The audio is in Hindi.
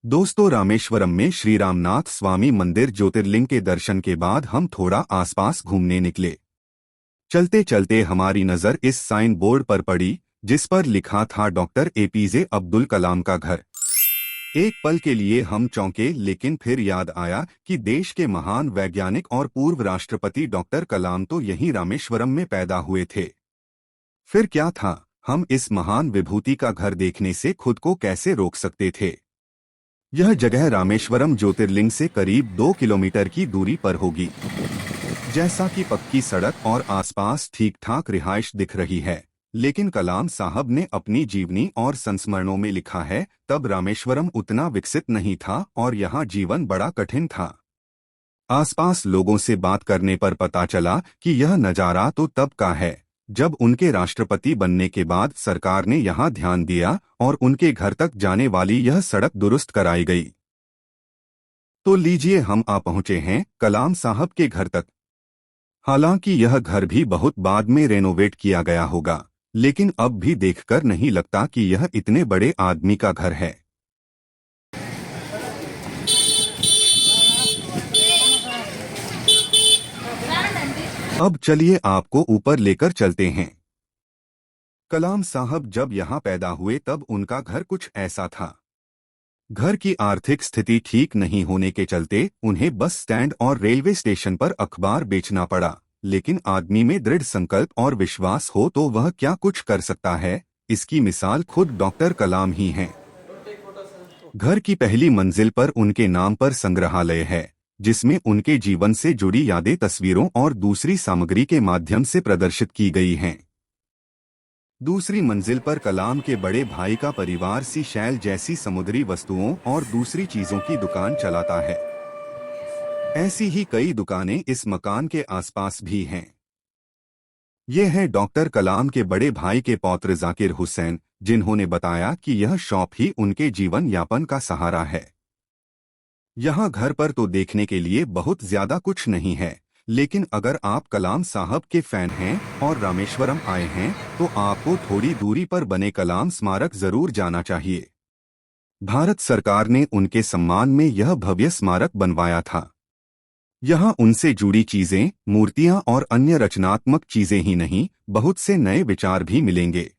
दोस्तों, रामेश्वरम में श्री रामनाथ स्वामी मंदिर ज्योतिर्लिंग के दर्शन के बाद हम थोड़ा आसपास घूमने निकले। चलते चलते हमारी नज़र इस साइन बोर्ड पर पड़ी जिस पर लिखा था डॉक्टर एपीजे अब्दुल कलाम का घर। एक पल के लिए हम चौंके, लेकिन फिर याद आया कि देश के महान वैज्ञानिक और पूर्व राष्ट्रपति डॉक्टर कलाम तो यहीं रामेश्वरम में पैदा हुए थे। फिर क्या था, हम इस महान विभूति का घर देखने से खुद को कैसे रोक सकते थे। यह जगह रामेश्वरम ज्योतिर्लिंग से करीब 2 किलोमीटर की दूरी पर होगी। जैसा कि पक्की सड़क और आसपास ठीक ठाक रिहाइश दिख रही है, लेकिन कलाम साहब ने अपनी जीवनी और संस्मरणों में लिखा है, तब रामेश्वरम उतना विकसित नहीं था और यहाँ जीवन बड़ा कठिन था। आसपास लोगों से बात करने पर पता चला कि यह नज़ारा तो तब का है जब उनके राष्ट्रपति बनने के बाद सरकार ने यहाँ ध्यान दिया और उनके घर तक जाने वाली यह सड़क दुरुस्त कराई गई। तो लीजिए, हम आ पहुँचे हैं कलाम साहब के घर तक। हालांकि यह घर भी बहुत बाद में रेनोवेट किया गया होगा, लेकिन अब भी देखकर नहीं लगता कि यह इतने बड़े आदमी का घर है। अब चलिए आपको ऊपर लेकर चलते हैं। कलाम साहब जब यहाँ पैदा हुए तब उनका घर कुछ ऐसा था। घर की आर्थिक स्थिति ठीक नहीं होने के चलते उन्हें बस स्टैंड और रेलवे स्टेशन पर अखबार बेचना पड़ा, लेकिन आदमी में दृढ़ संकल्प और विश्वास हो तो वह क्या कुछ कर सकता है, इसकी मिसाल खुद डॉक्टर कलाम ही हैं। घर की पहली मंजिल पर उनके नाम पर संग्रहालय है, जिसमें उनके जीवन से जुड़ी यादें तस्वीरों और दूसरी सामग्री के माध्यम से प्रदर्शित की गई हैं। दूसरी मंजिल पर कलाम के बड़े भाई का परिवार सी शैल जैसी समुद्री वस्तुओं और दूसरी चीजों की दुकान चलाता है। ऐसी ही कई दुकानें इस मकान के आसपास भी हैं। ये हैं डॉक्टर कलाम के बड़े भाई के पौत्र जाकिर हुसैन, जिन्होंने बताया कि यह शॉप ही उनके जीवन यापन का सहारा है। यहाँ घर पर तो देखने के लिए बहुत ज्यादा कुछ नहीं है, लेकिन अगर आप कलाम साहब के फैन हैं और रामेश्वरम आए हैं तो आपको थोड़ी दूरी पर बने कलाम स्मारक जरूर जाना चाहिए। भारत सरकार ने उनके सम्मान में यह भव्य स्मारक बनवाया था। यहाँ उनसे जुड़ी चीजें, मूर्तियां और अन्य रचनात्मक चीजें ही नहीं, बहुत से नए विचार भी मिलेंगे।